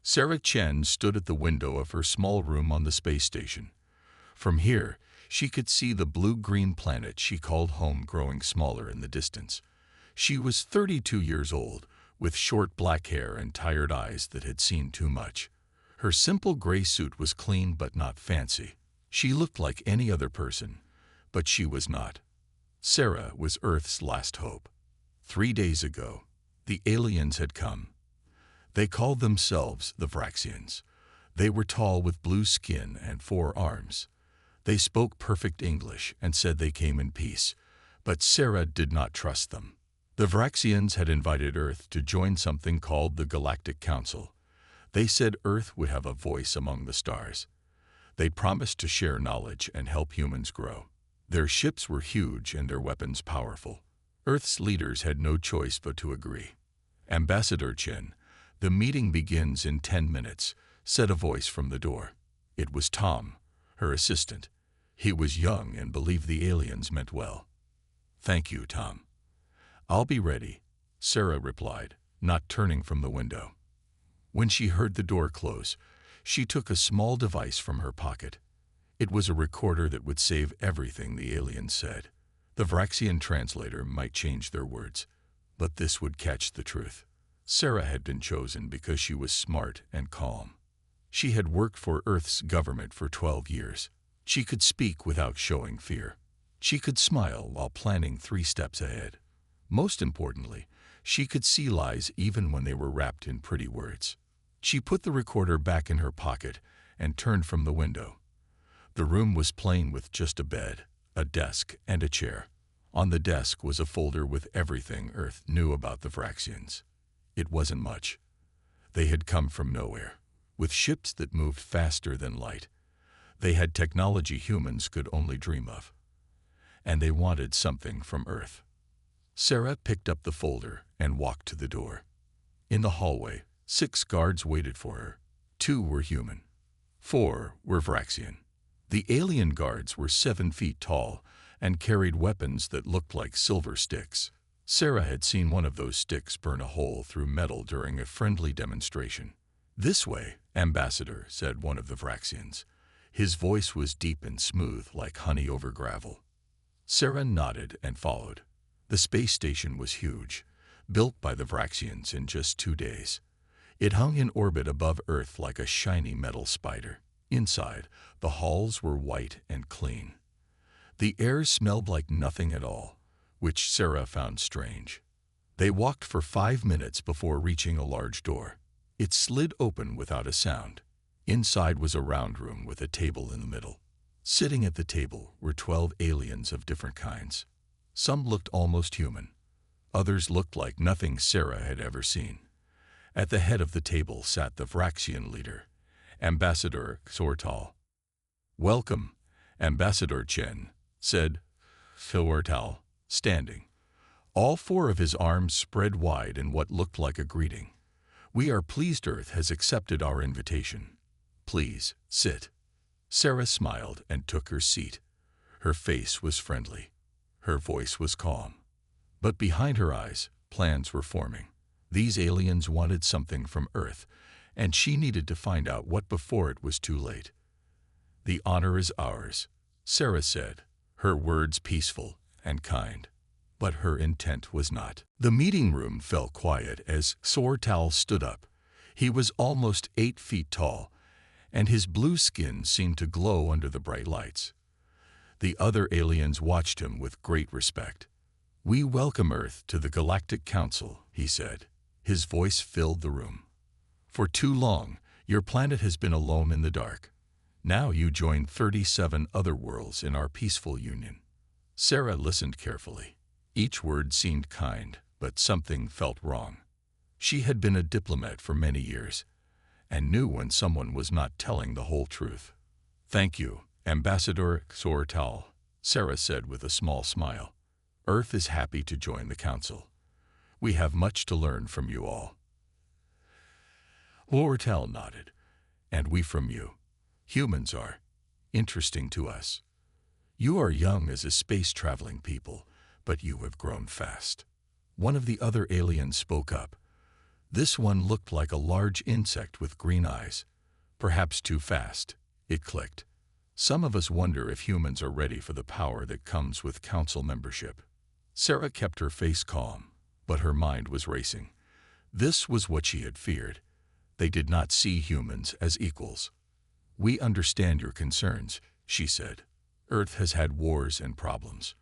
Sarah Chen stood at the window of her small room on the space station. From here, she could see the blue-green planet she called home growing smaller in the distance. She was 32 years old, with short black hair and tired eyes that had seen too much. Her simple gray suit was clean but not fancy. She looked like any other person, but she was not. Sarah was Earth's last hope. 3 days ago, the aliens had come. They called themselves the Vraxians. They were tall with blue skin and 4 arms. They spoke perfect English and said they came in peace, but Sarah did not trust them. The Vraxians had invited Earth to join something called the Galactic Council. They said Earth would have a voice among the stars. They promised to share knowledge and help humans grow. Their ships were huge and their weapons powerful. Earth's leaders had no choice but to agree. Ambassador Chen, "The meeting begins in 10 minutes, said a voice from the door. It was Tom, her assistant. He was young and believed the aliens meant well. "Thank you, Tom." "I'll be ready," Sarah replied, not turning from the window. When she heard the door close, she took a small device from her pocket. It was a recorder that would save everything the aliens said. The Vraxian translator might change their words, but this would catch the truth. Sarah had been chosen because she was smart and calm. She had worked for Earth's government for 12 years. She could speak without showing fear. She could smile while planning 3 steps ahead. Most importantly, she could see lies even when they were wrapped in pretty words. She put the recorder back in her pocket and turned from the window. The room was plain with just a bed, a desk, and a chair. On the desk was a folder with everything Earth knew about the Vraxians. It wasn't much. They had come from nowhere, with ships that moved faster than light. They had technology humans could only dream of. And they wanted something from Earth. Sarah picked up the folder and walked to the door. In the hallway, 6 guards waited for her. 2 were human. 4 were Vraxian. The alien guards were 7 feet tall and carried weapons that looked like silver sticks. Sarah had seen one of those sticks burn a hole through metal during a friendly demonstration. "This way, Ambassador," said one of the Vraxians. His voice was deep and smooth like honey over gravel. Sarah nodded and followed. The space station was huge, built by the Vraxians in just 2 days. It hung in orbit above Earth like a shiny metal spider. Inside, the halls were white and clean. The air smelled like nothing at all, which Sarah found strange. They walked for 5 minutes before reaching a large door. It slid open without a sound. Inside was a round room with a table in the middle. Sitting at the table were 12 aliens of different kinds. Some looked almost human. Others looked like nothing Sarah had ever seen. At the head of the table sat the Vraxian leader, Ambassador Xortal. "Welcome, Ambassador Chen," said Xortal, standing. All 4 of his arms spread wide in what looked like a greeting. "We are pleased Earth has accepted our invitation. Please, sit." Sarah smiled and took her seat. Her face was friendly. Her voice was calm. But behind her eyes, plans were forming. These aliens wanted something from Earth, and she needed to find out what before it was too late. "The honor is ours," Sarah said, her words peaceful and kind. But her intent was not. The meeting room fell quiet as Xortal stood up. He was almost 8 feet tall, and his blue skin seemed to glow under the bright lights. The other aliens watched him with great respect. "We welcome Earth to the Galactic Council," he said. His voice filled the room. "For too long, your planet has been alone in the dark. Now you join 37 other worlds in our peaceful union." Sarah listened carefully. Each word seemed kind, but something felt wrong. She had been a diplomat for many years, and knew when someone was not telling the whole truth. "Thank you, Ambassador Xortal," Sarah said with a small smile. "Earth is happy to join the council. We have much to learn from you all." Xortal nodded. "And we from you. Humans are interesting to us. You are young as a space-traveling people, but you have grown fast." One of the other aliens spoke up. This one looked like a large insect with green eyes. Perhaps too fast. It clicked. Some of us wonder if humans are ready for the power that comes with council membership. Sarah kept her face calm, but her mind was racing. This was what she had feared. They did not see humans as equals. "We understand your concerns," she said. "Earth has had wars and problems.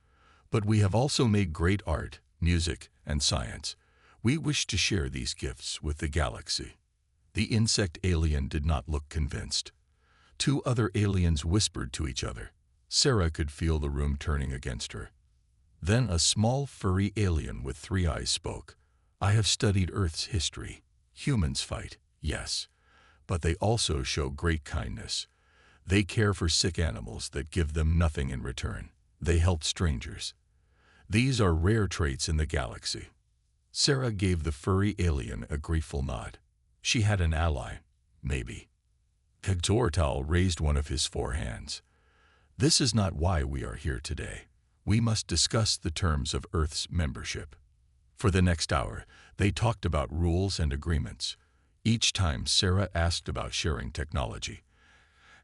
But we have also made great art, music, and science. We wish to share these gifts with the galaxy." The insect alien did not look convinced. Two other aliens whispered to each other. Sarah could feel the room turning against her. Then a small, furry alien with 3 eyes spoke. "I have studied Earth's history. Humans fight, yes, but they also show great kindness. They care for sick animals that give them nothing in return. They help strangers. These are rare traits in the galaxy." Sarah gave the furry alien a grateful nod. She had an ally, maybe. Hectortal raised one of his 4 hands. "This is not why we are here today. We must discuss the terms of Earth's membership." For the next hour, they talked about rules and agreements. Each time Sarah asked about sharing technology,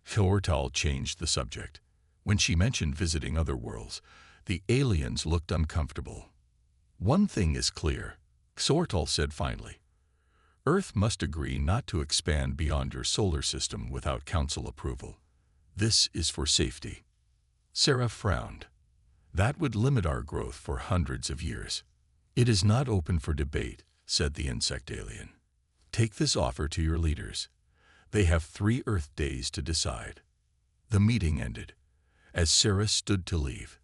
Hectortal changed the subject. When she mentioned visiting other worlds, the aliens looked uncomfortable. "One thing is clear," Hectortal said finally. "Earth must agree not to expand beyond your solar system without council approval. This is for safety." Sarah frowned. "That would limit our growth for hundreds of years." "It is not open for debate," said the insect alien. "Take this offer to your leaders. They have 3 Earth days to decide." The meeting ended. As Sarah stood to leave,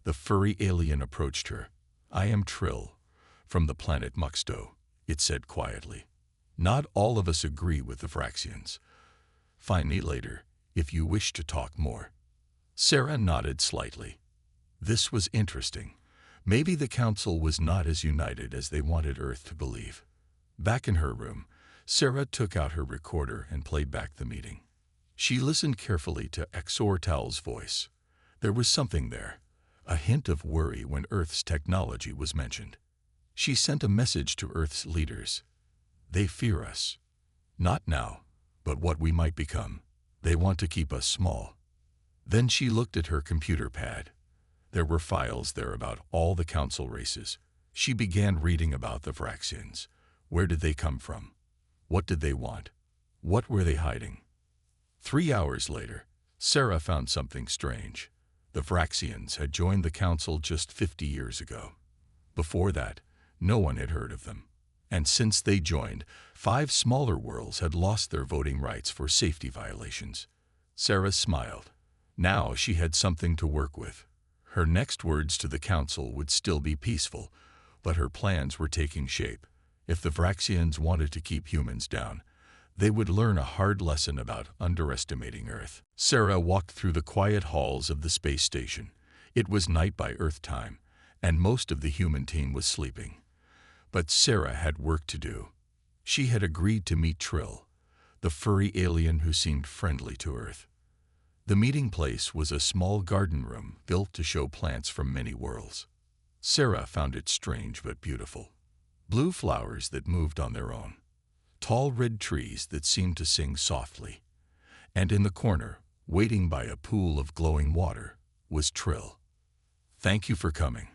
the furry alien approached her. "I am Trill, from the planet Muxto," it said quietly. "Not all of us agree with the Vraxians. Find me later, if you wish to talk more." Sarah nodded slightly. This was interesting. Maybe the council was not as united as they wanted Earth to believe. Back in her room, Sarah took out her recorder and played back the meeting. She listened carefully to Hectortal's voice. There was something there, a hint of worry when Earth's technology was mentioned. She sent a message to Earth's leaders. "They fear us. Not now, but what we might become. They want to keep us small." Then she looked at her computer pad. There were files there about all the council races. She began reading about the Vraxians. Where did they come from? What did they want? What were they hiding? 3 hours later, Sarah found something strange. The Vraxians had joined the council just 50 years ago. Before that, no one had heard of them. And since they joined, 5 smaller worlds had lost their voting rights for safety violations. Sarah smiled. Now she had something to work with. Her next words to the council would still be peaceful, but her plans were taking shape. If the Vraxians wanted to keep humans down, they would learn a hard lesson about underestimating Earth. Sarah walked through the quiet halls of the space station. It was night by Earth time, and most of the human team was sleeping. But Sarah had work to do. She had agreed to meet Trill, the furry alien who seemed friendly to Earth. The meeting place was a small garden room built to show plants from many worlds. Sarah found it strange but beautiful. Blue flowers that moved on their own. Tall red trees that seemed to sing softly. And in the corner, waiting by a pool of glowing water, was Trill. "Thank you for coming,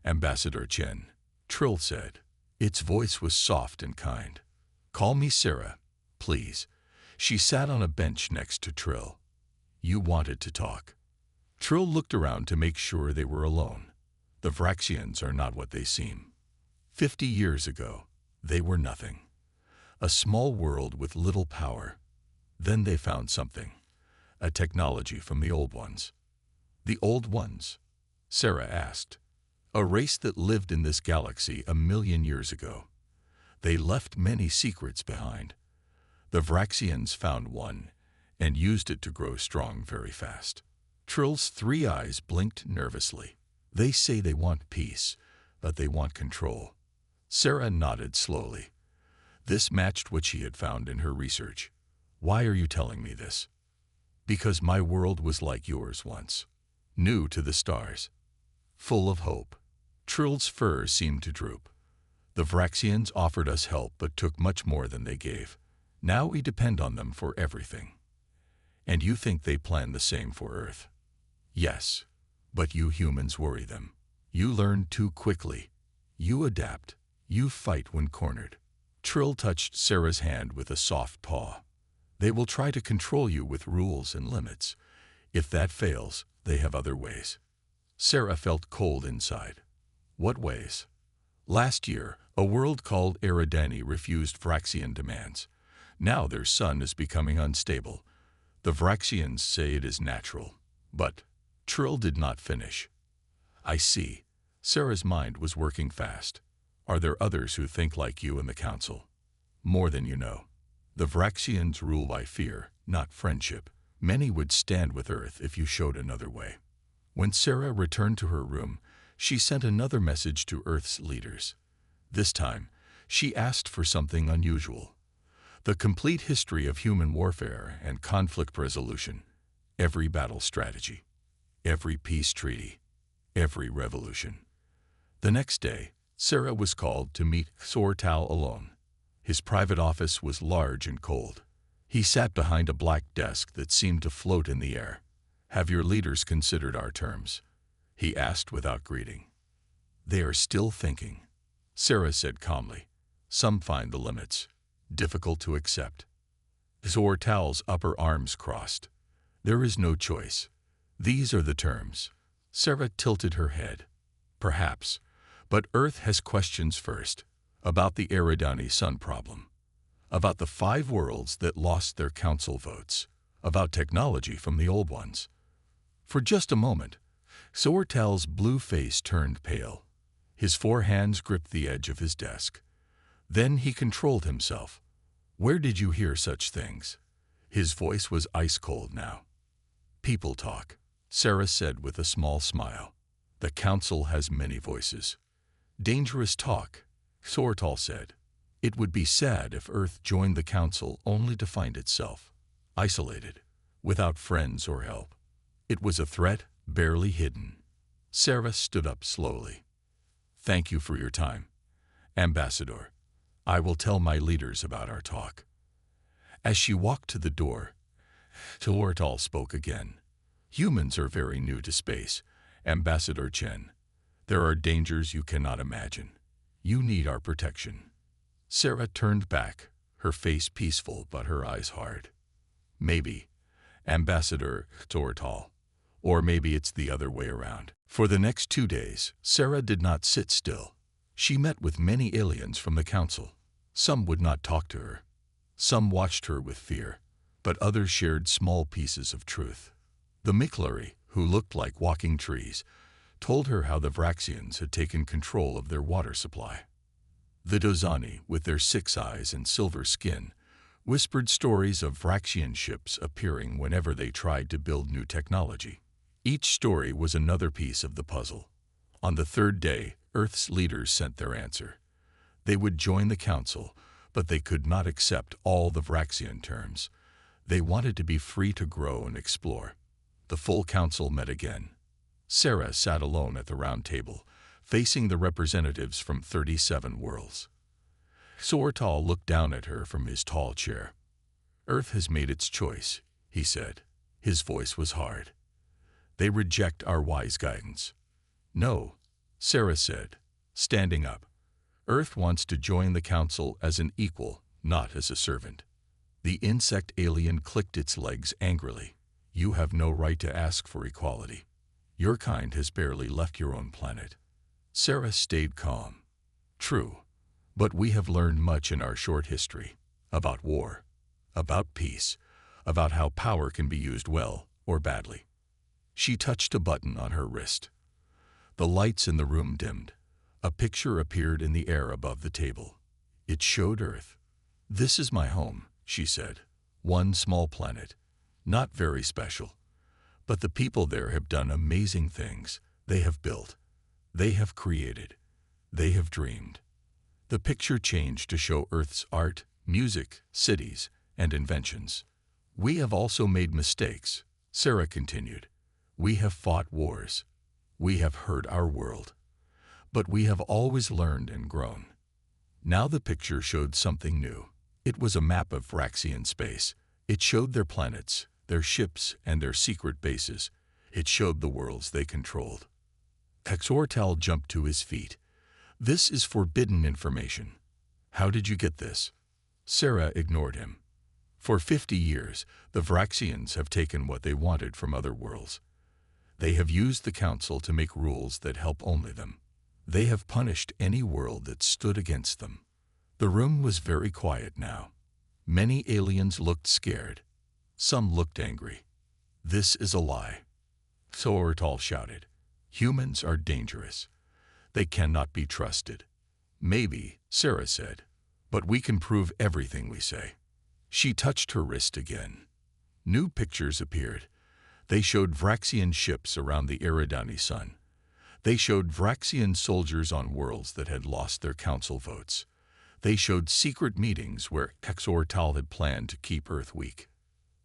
Ambassador Chen," Trill said. Its voice was soft and kind. "Call me Sarah, please." She sat on a bench next to Trill. "You wanted to talk." Trill looked around to make sure they were alone. The Vraxians are not what they seem. 50 years ago, they were nothing. A small world with little power. Then they found something. A technology from the old ones. "The old ones?" Sarah asked. "A race that lived in this galaxy 1,000,000 years ago. They left many secrets behind. The Vraxians found one and used it to grow strong very fast." Trill's 3 eyes blinked nervously. "They say they want peace, but they want control." Sarah nodded slowly. This matched what she had found in her research. "Why are you telling me this?" "Because my world was like yours once. New to the stars. Full of hope." Trill's fur seemed to droop. The Vraxians offered us help but took much more than they gave. Now we depend on them for everything. And you think they plan the same for Earth? Yes, but you humans worry them. You learn too quickly. You adapt. You fight when cornered. Trill touched Sarah's hand with a soft paw. They will try to control you with rules and limits. If that fails, they have other ways. Sarah felt cold inside. What ways? Last year, a world called Eridani refused Vraxian demands. Now their sun is becoming unstable. The Vraxians say it is natural. But Trill did not finish. I see. Sarah's mind was working fast. Are there others who think like you in the council? More than you know. The Vraxians rule by fear, not friendship. Many would stand with Earth if you showed another way. When Sarah returned to her room, she sent another message to Earth's leaders. This time, she asked for something unusual. The complete history of human warfare and conflict resolution. Every battle strategy. Every peace treaty. Every revolution. The next day, Sarah was called to meet Sortal alone. His private office was large and cold. He sat behind a black desk that seemed to float in the air. Have your leaders considered our terms? He asked without greeting. They are still thinking, Sarah said calmly. Some find the limits difficult to accept. Sortal's upper arms crossed. There is no choice. These are the terms. Sarah tilted her head. Perhaps, but Earth has questions first, about the Eridani sun problem, about the 5 worlds that lost their council votes, about technology from the old ones. For just a moment, Sortal's blue face turned pale. His 4 hands gripped the edge of his desk. Then he controlled himself. Where did you hear such things? His voice was ice cold now. People talk, Sarah said with a small smile. The council has many voices. Dangerous talk, Sortal said. It would be sad if Earth joined the council only to find itself isolated, without friends or help. It was a threat barely hidden. Sarah stood up slowly. Thank you for your time, Ambassador. I will tell my leaders about our talk. As she walked to the door, Sortal spoke again. Humans are very new to space, Ambassador Chen. There are dangers you cannot imagine. You need our protection. Sarah turned back, her face peaceful but her eyes hard. Maybe, Ambassador Sortal. Or maybe it's the other way around. For the next 2 days, Sarah did not sit still. She met with many aliens from the council. Some would not talk to her. Some watched her with fear, but others shared small pieces of truth. The Miklari, who looked like walking trees, told her how the Vraxians had taken control of their water supply. The Dozani, with their 6 eyes and silver skin, whispered stories of Vraxian ships appearing whenever they tried to build new technology. Each story was another piece of the puzzle. On the 3rd day, Earth's leaders sent their answer. They would join the council, but they could not accept all the Vraxian terms. They wanted to be free to grow and explore. The full council met again. Sarah sat alone at the round table, facing the representatives from 37 worlds. Sortal looked down at her from his tall chair. Earth has made its choice, he said. His voice was hard. They reject our wise guidance. No, Sarah said, standing up. Earth wants to join the council as an equal, not as a servant. The insect alien clicked its legs angrily. You have no right to ask for equality. Your kind has barely left your own planet. Sarah stayed calm. True, but we have learned much in our short history. About war, about peace, about how power can be used well or badly. She touched a button on her wrist. The lights in the room dimmed. A picture appeared in the air above the table. It showed Earth. This is my home, she said. One small planet. Not very special. But the people there have done amazing things. They have built. They have created. They have dreamed. The picture changed to show Earth's art, music, cities, and inventions. We have also made mistakes, Sarah continued. We have fought wars. We have hurt our world. But we have always learned and grown. Now the picture showed something new. It was a map of Vraxian space. It showed their planets, their ships, and their secret bases. It showed the worlds they controlled. Exortal jumped to his feet. "This is forbidden information." "How did you get this?" Sarah ignored him. "For 50 years, the Vraxians have taken what they wanted from other worlds. They have used the Council to make rules that help only them. They have punished any world that stood against them." The room was very quiet now. Many aliens looked scared. Some looked angry. "This is a lie," Exortal shouted. "Humans are dangerous. They cannot be trusted." "Maybe," Sarah said, "but we can prove everything we say." She touched her wrist again. New pictures appeared. They showed Vraxian ships around the Eridani sun. They showed Vraxian soldiers on worlds that had lost their council votes. They showed secret meetings where Exortal had planned to keep Earth weak.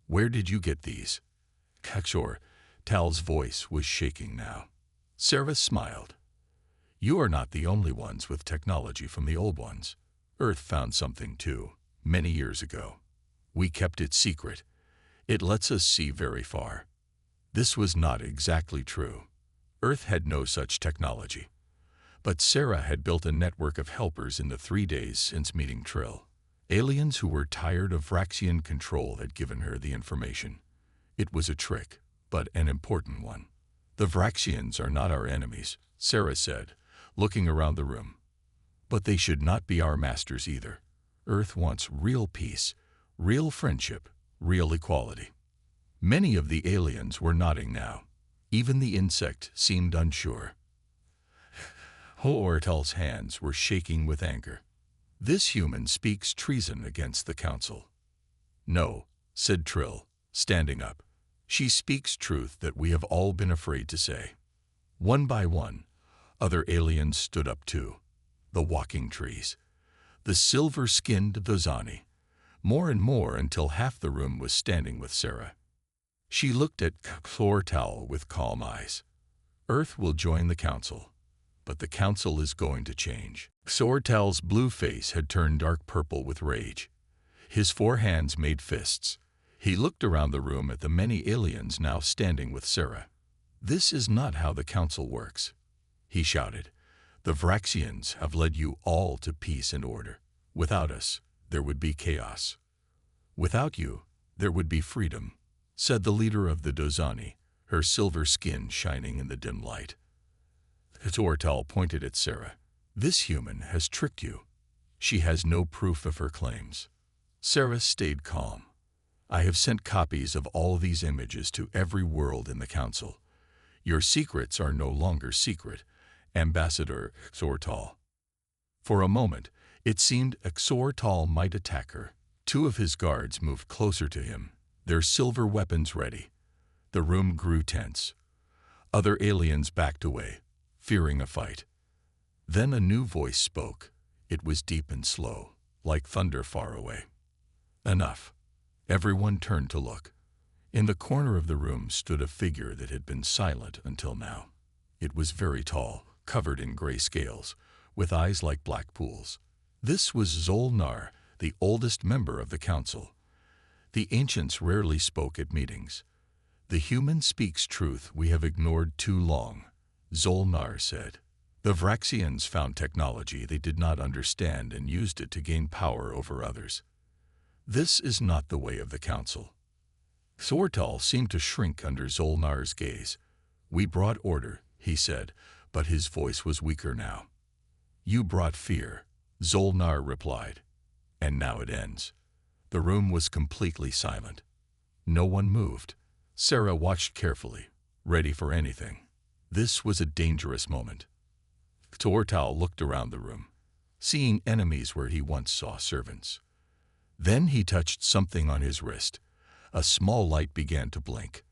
"Where did you get these?" Exortal's voice was shaking now. Sarah smiled. "You are not the only ones with technology from the old ones. Earth found something too, many years ago. We kept it secret. It lets us see very far." This was not exactly true. Earth had no such technology. But Sarah had built a network of helpers in the 3 days since meeting Trill. Aliens who were tired of Vraxian control had given her the information. It was a trick, but an important one. "The Vraxians are not our enemies," Sarah said, looking around the room. "But they should not be our masters either. Earth wants real peace, real friendship, real equality." Many of the aliens were nodding now. Even the insect seemed unsure. Exortal's hands were shaking with anger. "This human speaks treason against the Council." "No," said Trill, standing up. "She speaks truth that we have all been afraid to say." One by one, other aliens stood up too. The walking trees. The silver-skinned Dozani. More and more until half the room was standing with Sarah. She looked at Exortal with calm eyes. "Earth will join the Council, but the Council is going to change." Exortal's blue face had turned dark purple with rage. His 4 hands made fists. He looked around the room at the many aliens now standing with Sarah. "This is not how the Council works," he shouted. "The Vraxians have led you all to peace and order. Without us, there would be chaos. Without you, there would be freedom," said the leader of the Dozani, her silver skin shining in the dim light. Exortal pointed at Sarah. "This human has tricked you. She has no proof of her claims." Sarah stayed calm. "I have sent copies of all these images to every world in the Council. Your secrets are no longer secret, Ambassador Exortal." For a moment, it seemed Exortal might attack her. 2 of his guards moved closer to him, their silver weapons ready. The room grew tense. Other aliens backed away, fearing a fight. Then a new voice spoke. It was deep and slow, like thunder far away. "Enough." Everyone turned to look. In the corner of the room stood a figure that had been silent until now. It was very tall, covered in gray scales, with eyes like black pools. This was Zolnar, the oldest member of the Council. The ancients rarely spoke at meetings. "The human speaks truth we have ignored too long," Zolnar said. "The Vraxians found technology they did not understand and used it to gain power over others. This is not the way of the Council." Exortal seemed to shrink under Zolnar's gaze. "We brought order," he said, but his voice was weaker now. "You brought fear," Zolnar replied. "And now it ends." The room was completely silent. No one moved. Sarah watched carefully, ready for anything. This was a dangerous moment. Exortal looked around the room, seeing enemies where he once saw servants. Then he touched something on his wrist. A small light began to blink.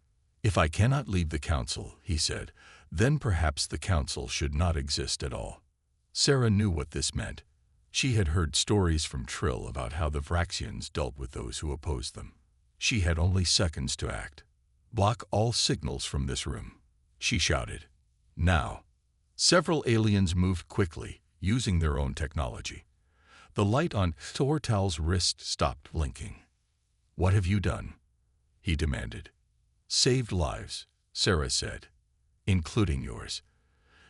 "If I cannot leave the Council," he said, "then perhaps the Council should not exist at all." Sarah knew what this meant. She had heard stories from Trill about how the Vraxians dealt with those who opposed them. She had only seconds to act. "Block all signals from this room," she shouted. "Now." Several aliens moved quickly, using their own technology. The light on Thortal's wrist stopped blinking. "What have you done?" he demanded. "Saved lives," Sarah said, "including yours.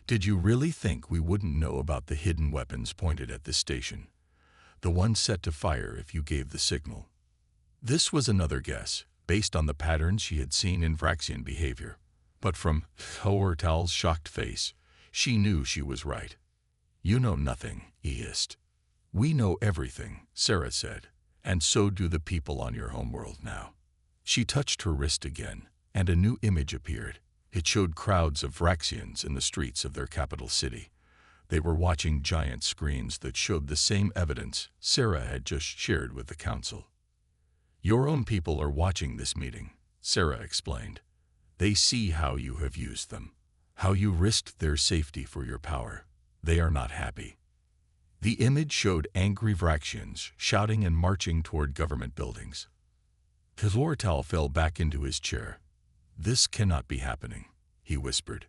Did you really think we wouldn't know about the hidden weapons pointed at this station? The ones set to fire if you gave the signal." This was another guess, based on the patterns she had seen in Vraxian behavior. But from Thortal's shocked face, she knew she was right. "You know nothing," he hissed. "We know everything," Sarah said, "and so do the people on your homeworld now." She touched her wrist again, and a new image appeared. It showed crowds of Vraxians in the streets of their capital city. They were watching giant screens that showed the same evidence Sarah had just shared with the council. "Your own people are watching this meeting," Sarah explained. "They see how you have used them, how you risked their safety for your power. They are not happy." The image showed angry Vraxians shouting and marching toward government buildings. Thortal fell back into his chair. "This cannot be happening," he whispered.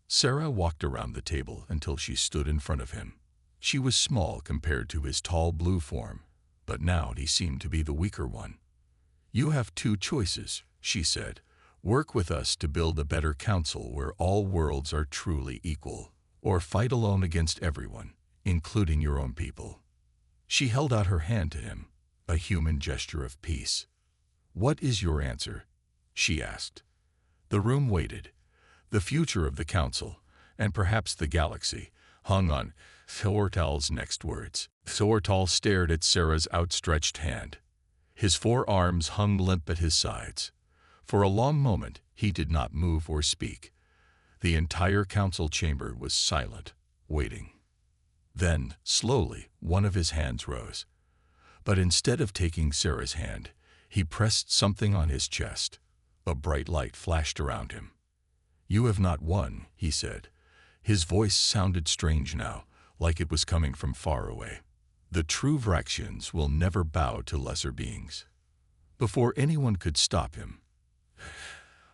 Sarah walked around the table until she stood in front of him. She was small compared to his tall blue form, but now he seemed to be the weaker one. "You have two choices," she said. "Work with us to build a better council where all worlds are truly equal, or fight alone against everyone, including your own people." She held out her hand to him, a human gesture of peace. "What is your answer?" she asked. The room waited. The future of the council, and perhaps the galaxy, hung on Thortal's next words. Thortal stared at Sarah's outstretched hand. His forearms hung limp at his sides. For a long moment, he did not move or speak. The entire council chamber was silent, waiting. Then, slowly, one of his hands rose. But instead of taking Sarah's hand, he pressed something on his chest. A bright light flashed around him. "You have not won," he said. His voice sounded strange now, like it was coming from far away. "The true Vraxians will never bow to lesser beings." Before anyone could stop him,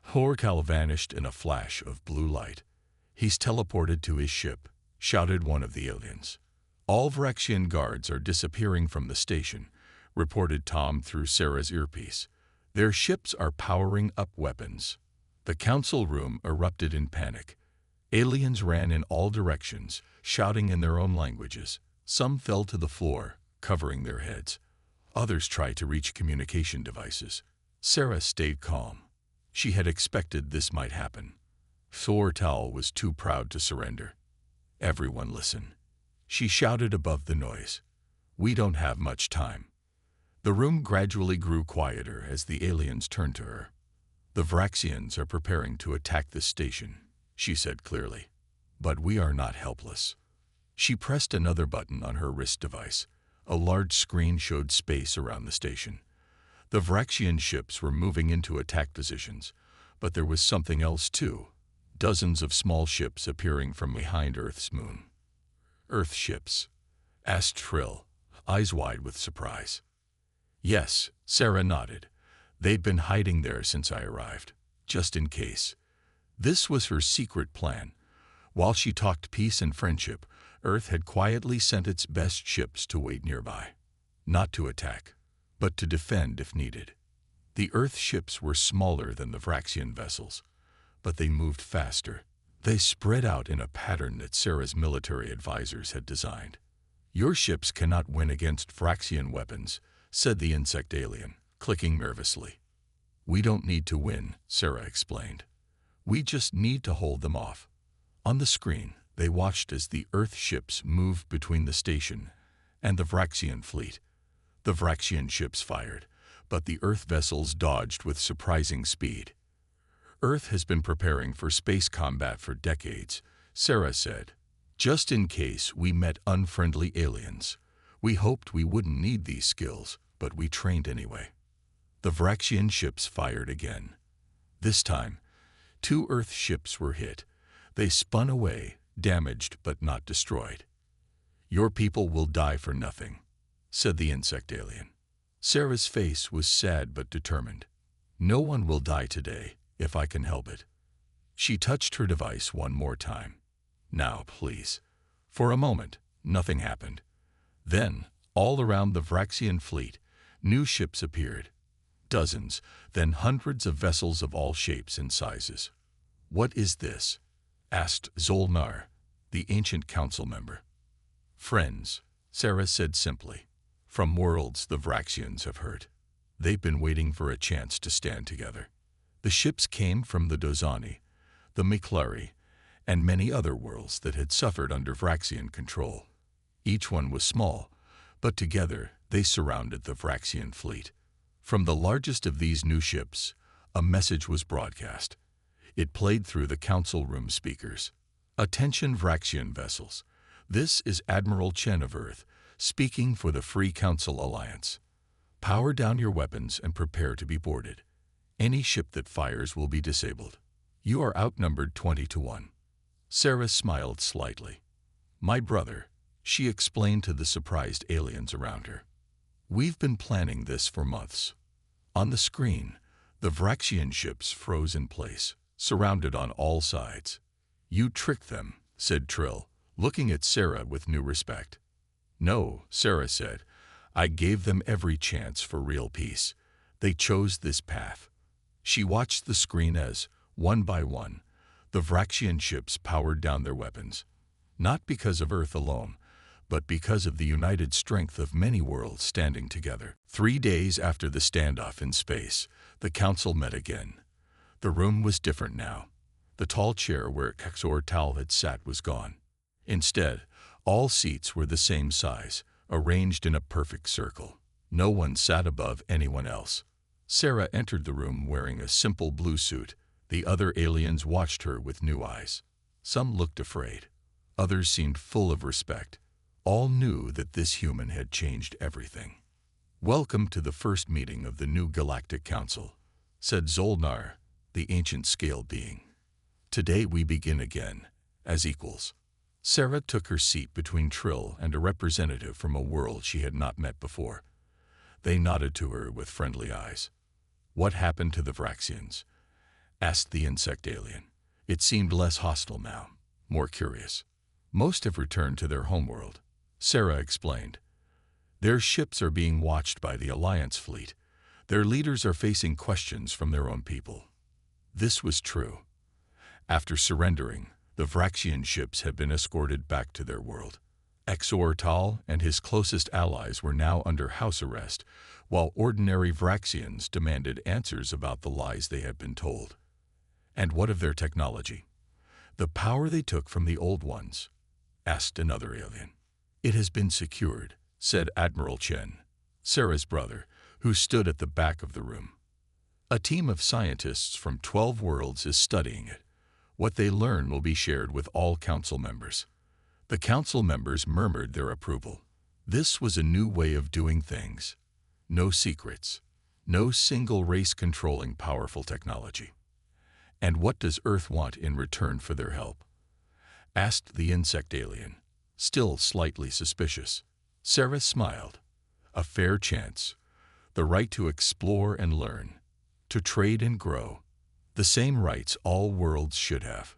Thortal vanished in a flash of blue light. "He's teleported to his ship," shouted one of the aliens. "All Vraxian guards are disappearing from the station," reported Tom through Sarah's earpiece. "Their ships are powering up weapons." The council room erupted in panic. Aliens ran in all directions, shouting in their own languages. Some fell to the floor, covering their heads. Others tried to reach communication devices. Sarah stayed calm. She had expected this might happen. Thortal was too proud to surrender. "Everyone listen," she shouted above the noise. "We don't have much time." The room gradually grew quieter as the aliens turned to her. "The Vraxians are preparing to attack this station," she said clearly. "But we are not helpless." She pressed another button on her wrist device. A large screen showed space around the station. The Vraxian ships were moving into attack positions, but there was something else too. Dozens of small ships appearing from behind Earth's moon. "Earth ships?" asked Trill, eyes wide with surprise. "Yes," Sarah nodded. "They'd been hiding there since I arrived, just in case." This was her secret plan. While she talked peace and friendship, Earth had quietly sent its best ships to wait nearby. Not to attack, but to defend if needed. The Earth ships were smaller than the Vraxian vessels, but they moved faster. They spread out in a pattern that Sarah's military advisors had designed. "Your ships cannot win against Vraxian weapons," said the insect alien, clicking nervously. "We don't need to win," Sarah explained. "We just need to hold them off." On the screen, they watched as the Earth ships moved between the station and the Vraxian fleet. The Vraxian ships fired, but the Earth vessels dodged with surprising speed. "Earth has been preparing for space combat for decades," Sarah said. "Just in case we met unfriendly aliens. We hoped we wouldn't need these skills, but we trained anyway." The Vraxian ships fired again. This time, 2 Earth ships were hit. They spun away, damaged but not destroyed. "Your people will die for nothing," said the insect alien. Sarah's face was sad but determined. "No one will die today, if I can help it." She touched her device one more time. "Now, please." For a moment, nothing happened. Then, All around the Vraxian fleet, new ships appeared. Dozens, then hundreds of vessels of all shapes and sizes. "What is this?" asked Zolnar, the ancient council member. "Friends," Sarah said simply. "From worlds the Vraxians have heard. They've been waiting for a chance to stand together." The ships came from the Dozani, the Miklari, and many other worlds that had suffered under Vraxian control. Each one was small, but together they surrounded the Vraxian fleet. From the largest of these new ships, a message was broadcast. It played through the council room speakers. "Attention Vraxian vessels. This is Admiral Chen of Earth, speaking for the Free Council Alliance. Power down your weapons and prepare to be boarded. Any ship that fires will be disabled. You are outnumbered 20-1. Sarah smiled slightly. "My brother," she explained to the surprised aliens around her. "We've been planning this for months." On the screen, the Vraxian ships froze in place, surrounded on all sides. "You tricked them," said Trill, looking at Sarah with new respect. "No," Sarah said. "I gave them every chance for real peace. They chose this path." She watched the screen as, one by one, the Vraxian ships powered down their weapons. Not because of Earth alone, but because of the united strength of many worlds standing together. 3 days after the standoff in space, the council met again. The room was different now. The tall chair where Xor Tal had sat was gone. Instead, all seats were the same size, arranged in a perfect circle. No one sat above anyone else. Sarah entered the room wearing a simple blue suit. The other aliens watched her with new eyes. Some looked afraid. Others seemed full of respect. All knew that this human had changed everything. "Welcome to the first meeting of the new Galactic Council," said Zolnar, the ancient scale being. "Today we begin again, as equals." Sarah took her seat between Trill and a representative from a world she had not met before. They nodded to her with friendly eyes. "What happened to the Vraxians?" asked the insect alien. It seemed less hostile now, more curious. "Most have returned to their homeworld," Sarah explained. "Their ships are being watched by the Alliance fleet. Their leaders are facing questions from their own people." This was true. After surrendering, the Vraxian ships had been escorted back to their world. Xor Tal and his closest allies were now under house arrest, while ordinary Vraxians demanded answers about the lies they had been told. "And what of their technology? The power they took from the old ones?" asked another alien. "It has been secured," said Admiral Chen, Sarah's brother, who stood at the back of the room. "A team of scientists from 12 worlds is studying it. What they learn will be shared with all council members." The council members murmured their approval. This was a new way of doing things. No secrets. No single race controlling powerful technology. "And what does Earth want in return for their help?" asked the insect alien, still slightly suspicious. Sarah smiled. "A fair chance. The right to explore and learn. To trade and grow. The same rights all worlds should have."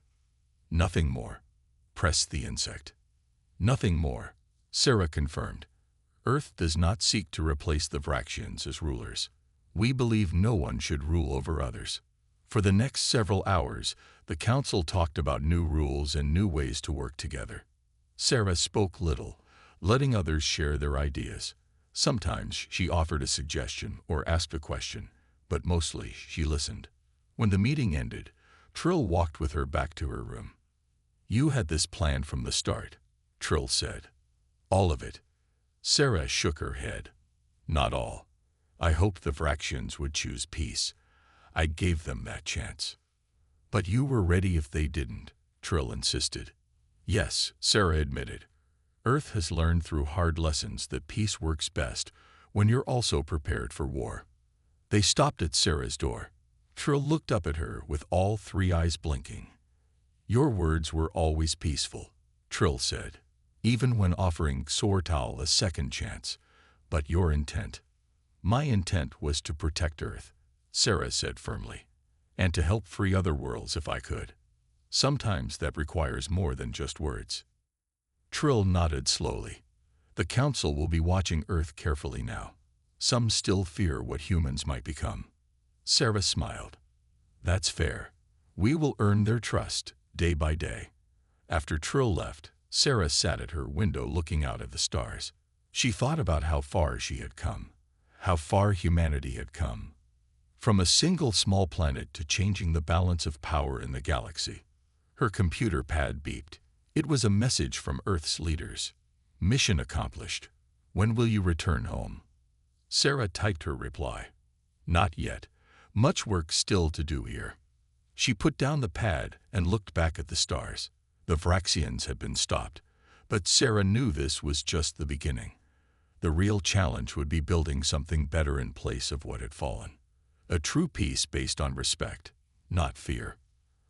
"Nothing more," pressed the insect. "Nothing more," Sarah confirmed. "Earth does not seek to replace the Vraxians as rulers. We believe no one should rule over others." For the next several hours, the council talked about new rules and new ways to work together. Sarah spoke little, letting others share their ideas. Sometimes she offered a suggestion or asked a question, but mostly she listened. When the meeting ended, Trill walked with her back to her room. "You had this plan from the start," Trill said. "All of it." Sarah shook her head. "Not all. I hoped the Vraxians would choose peace. I gave them that chance." "But you were ready if they didn't," Trill insisted. "Yes," Sarah admitted. "Earth has learned through hard lessons that peace works best when you're also prepared for war." They stopped at Sarah's door. Trill looked up at her with all 3 eyes blinking. "Your words were always peaceful," Trill said, "even when offering Xor Tal a second chance. But your intent—" "My intent was to protect Earth," Sarah said firmly, "and to help free other worlds if I could. Sometimes that requires more than just words." Trill nodded slowly. The Council will be watching Earth carefully now. Some still fear what humans might become. Sarah smiled. That's fair. We will earn their trust, day by day. After Trill left, Sarah sat at her window looking out at the stars. She thought about how far she had come, how far humanity had come. From a single small planet to changing the balance of power in the galaxy. Her computer pad beeped. It was a message from Earth's leaders. Mission accomplished. When will you return home? Sarah typed her reply. Not yet. Much work still to do here. She put down the pad and looked back at the stars. The Vraxians had been stopped, but Sarah knew this was just the beginning. The real challenge would be building something better in place of what had fallen. A true peace based on respect, not fear.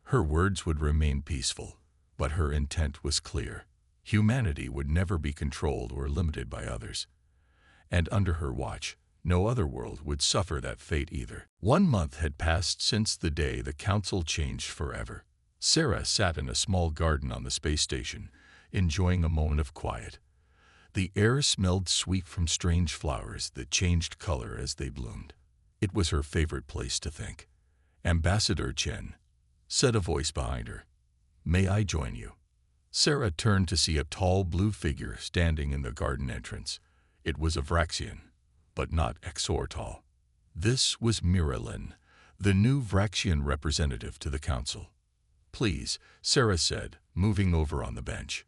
Her words would remain peaceful, but her intent was clear. Humanity would never be controlled or limited by others. And under her watch, no other world would suffer that fate either. 1 month had passed since the day the Council changed forever. Sarah sat in a small garden on the space station, enjoying a moment of quiet. The air smelled sweet from strange flowers that changed color as they bloomed. It was her favorite place to think. Ambassador Chen, said a voice behind her. May I join you? Sarah turned to see a tall blue figure standing in the garden entrance. It was a Vraxian, but not Exortal. This was Miralyn, the new Vraxian representative to the Council. Please, Sarah said, moving over on the bench.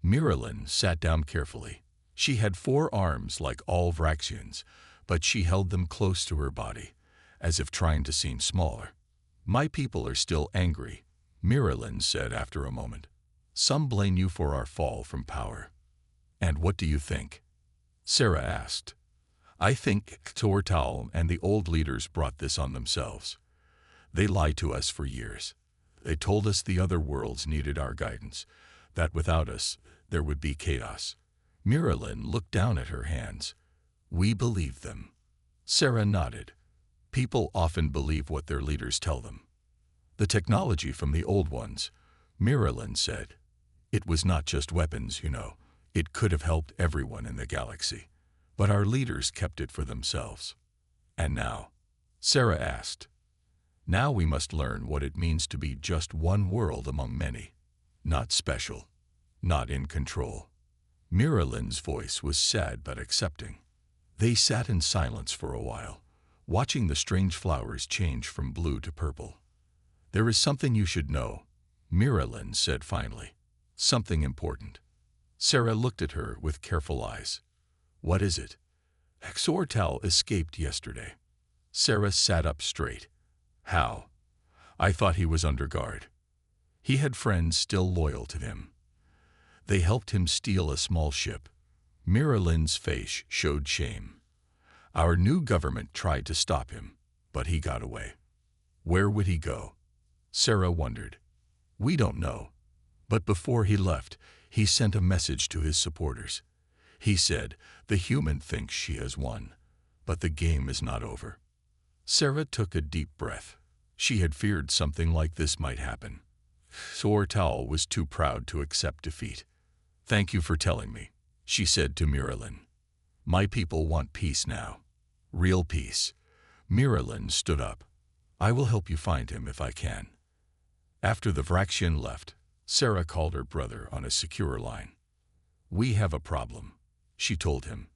Miralyn sat down carefully. She had 4 arms like all Vraxians, but she held them close to her body, as if trying to seem smaller. My people are still angry, Miralyn said after a moment. Some blame you for our fall from power. And what do you think? Sarah asked. I think Tortal and the old leaders brought this on themselves. They lied to us for years. They told us the other worlds needed our guidance, that without us, there would be chaos. Miralyn looked down at her hands. We believed them. Sarah nodded. People often believe what their leaders tell them. The technology from the old ones, Miralyn said. It was not just weapons, you know. It could have helped everyone in the galaxy. But our leaders kept it for themselves. And now? Sarah asked. Now we must learn what it means to be just one world among many. Not special. Not in control. Miralyn's voice was sad but accepting. They sat in silence for a while, watching the strange flowers change from blue to purple. There is something you should know, Miralyn said finally. Something important. Sarah looked at her with careful eyes. What is it? Exortal escaped yesterday. Sarah sat up straight. How? I thought he was under guard. He had friends still loyal to him. They helped him steal a small ship. Miralyn's face showed shame. Our new government tried to stop him, but he got away. Where would he go? Sarah wondered. We don't know. But before he left, he sent a message to his supporters. He said, the human thinks she has won, but the game is not over. Sarah took a deep breath. She had feared something like this might happen. Sortal was too proud to accept defeat. Thank you for telling me, she said to Miralyn. My people want peace now. Real peace. Miralyn stood up. I will help you find him if I can. After the Vraxian left, Sarah called her brother on a secure line. We have a problem, she told him.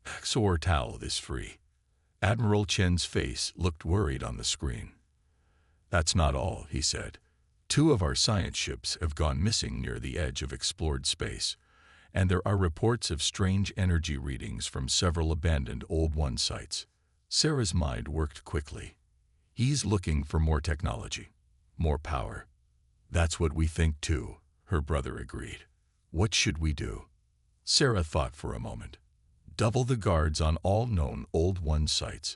Exortal is free. Admiral Chen's face looked worried on the screen. That's not all, he said. 2 of our science ships have gone missing near the edge of explored space, and there are reports of strange energy readings from several abandoned Old One sites. Sarah's mind worked quickly. He's looking for more technology, more power. That's what we think too, her brother agreed. What should we do? Sarah thought for a moment. Double the guards on all known Old One sites,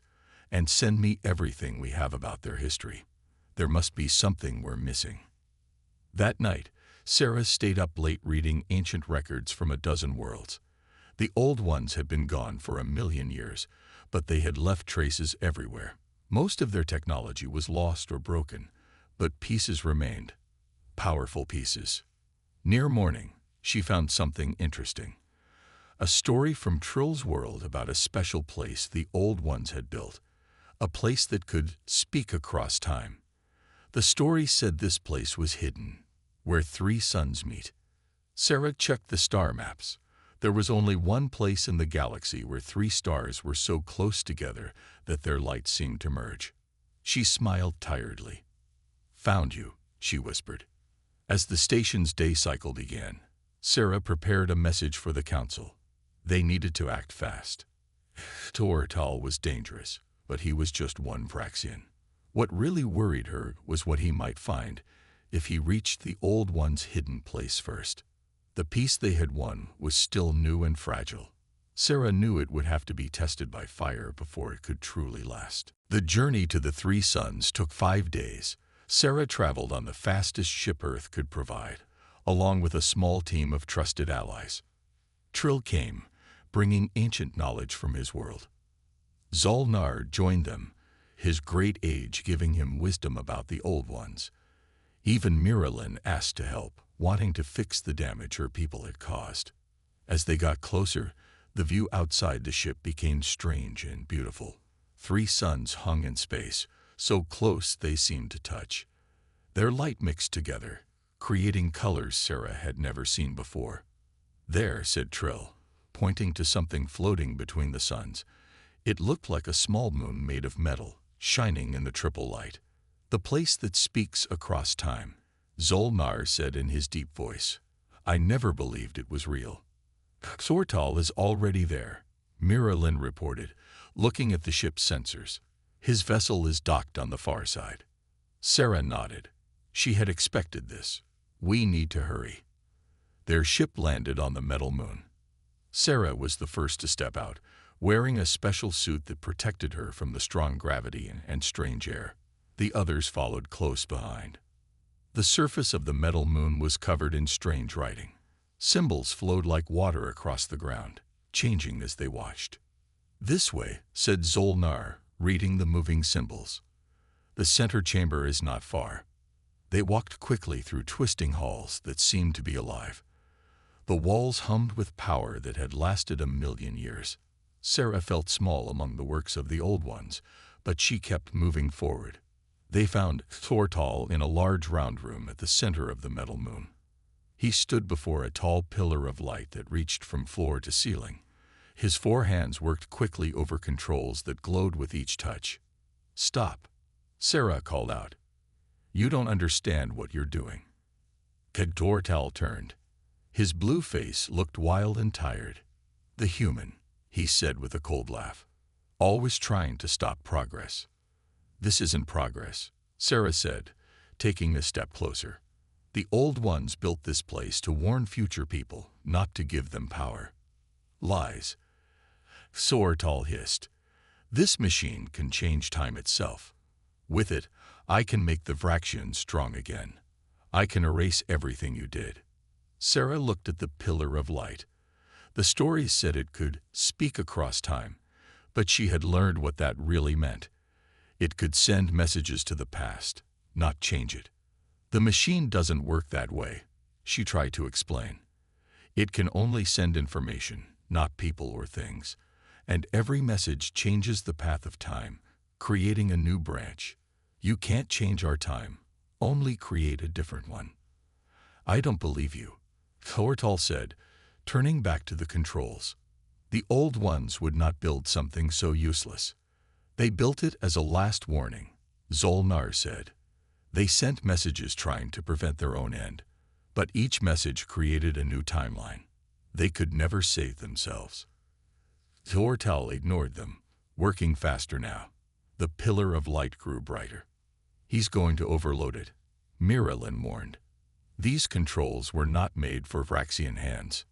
and send me everything we have about their history. There must be something we're missing. That night, Sarah stayed up late reading ancient records from a dozen worlds. The Old Ones had been gone for 1,000,000 years, but they had left traces everywhere. Most of their technology was lost or broken, but pieces remained. Powerful pieces. Near morning, she found something interesting. A story from Trill's world about a special place the Old Ones had built, a place that could speak across time. The story said this place was hidden, where three suns meet. Sarah checked the star maps. There was only one place in the galaxy where three stars were so close together that their light seemed to merge. She smiled tiredly. "Found you," she whispered. As the station's day cycle began, Sarah prepared a message for the council. They needed to act fast. Tortal was dangerous, but he was just one Vraxian. What really worried her was what he might find if he reached the Old One's hidden place first. The peace they had won was still new and fragile. Sarah knew it would have to be tested by fire before it could truly last. The journey to the three suns took 5 days. Sarah traveled on the fastest ship Earth could provide, along with a small team of trusted allies. Trill came, bringing ancient knowledge from his world. Zolnar joined them, his great age giving him wisdom about the Old Ones. Even Miralyn asked to help, wanting to fix the damage her people had caused. As they got closer, the view outside the ship became strange and beautiful. Three suns hung in space, so close they seemed to touch. Their light mixed together, creating colors Sarah had never seen before. "There," said Trill, pointing to something floating between the suns. It looked like a small moon made of metal, shining in the triple light. "The place that speaks across time," Zolnar said in his deep voice. "I never believed it was real." "Tortal is already there," Miralyn reported, looking at the ship's sensors. "His vessel is docked on the far side." Sarah nodded. She had expected this. "We need to hurry." Their ship landed on the metal moon. Sarah was the first to step out, wearing a special suit that protected her from the strong gravity and strange air. The others followed close behind. The surface of the metal moon was covered in strange writing. Symbols flowed like water across the ground, changing as they watched. "This way," said Zolnar, reading the moving symbols. "The center chamber is not far." They walked quickly through twisting halls that seemed to be alive. The walls hummed with power that had lasted 1,000,000 years. Sarah felt small among the works of the Old Ones, but she kept moving forward. They found Tortal in a large round room at the center of the metal moon. He stood before a tall pillar of light that reached from floor to ceiling. His 4 hands worked quickly over controls that glowed with each touch. "Stop," Sarah called out. "You don't understand what you're doing." Tortal turned. His blue face looked wild and tired. "The human," he said with a cold laugh, "always trying to stop progress." "This isn't progress," Sarah said, taking a step closer. "The Old Ones built this place to warn future people, not to give them power." "Lies," Tortal hissed. "This machine can change time itself. With it, I can make the Vraxians strong again. I can erase everything you did." Sarah looked at the pillar of light. The stories said it could speak across time, but she had learned what that really meant. It could send messages to the past, not change it. "The machine doesn't work that way," she tried to explain. "It can only send information, not people or things. And every message changes the path of time, creating a new branch. You can't change our time, only create a different one." "I don't believe you," Tortal said, turning back to the controls. "The Old Ones would not build something so useless. They built it as a last warning," Zolnar said. "They sent messages trying to prevent their own end, but each message created a new timeline. They could never save themselves." Tortal ignored them, working faster now. The pillar of light grew brighter. "He's going to overload it," Miralyn warned. These controls were not made for Vraxian hands.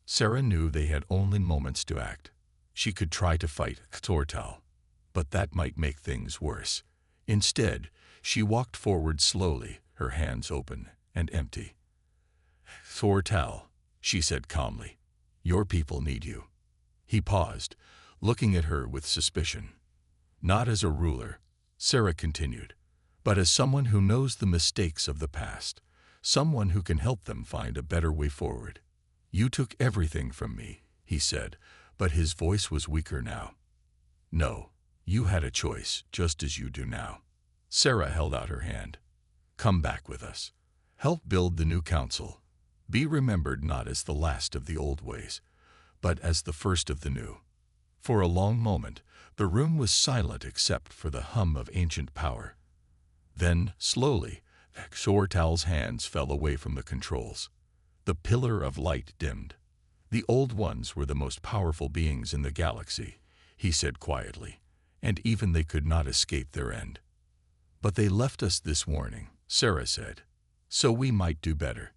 Sarah knew they had only moments to act. She could try to fight Tortal, but that might make things worse. Instead, she walked forward slowly, her hands open and empty. "Tortal," she said calmly, "your people need you." He paused, looking at her with suspicion. "Not as a ruler," Sarah continued, "but as someone who knows the mistakes of the past. Someone who can help them find a better way forward. You took everything from me, he said, but his voice was weaker now. No, you had a choice, just as you do now. Sarah held out her hand. Come back with us. Help build the new council. Be remembered not as the last of the old ways, but as the first of the new. For a long moment, the room was silent except for the hum of ancient power. Then, slowly, Xortal's hands fell away from the controls. The pillar of light dimmed. The Old Ones were the most powerful beings in the galaxy, he said quietly, and even they could not escape their end. But they left us this warning, Sarah said, so we might do better.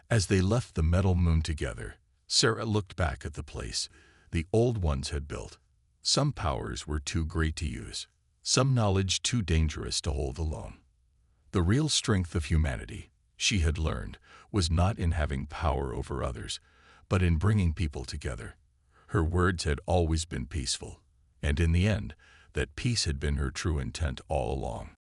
As they left the metal moon together, Sarah looked back at the place the Old Ones had built. Some powers were too great to use, some knowledge too dangerous to hold alone. The real strength of humanity, she had learned, was not in having power over others, but in bringing people together. Her words had always been peaceful, and in the end, that peace had been her true intent all along.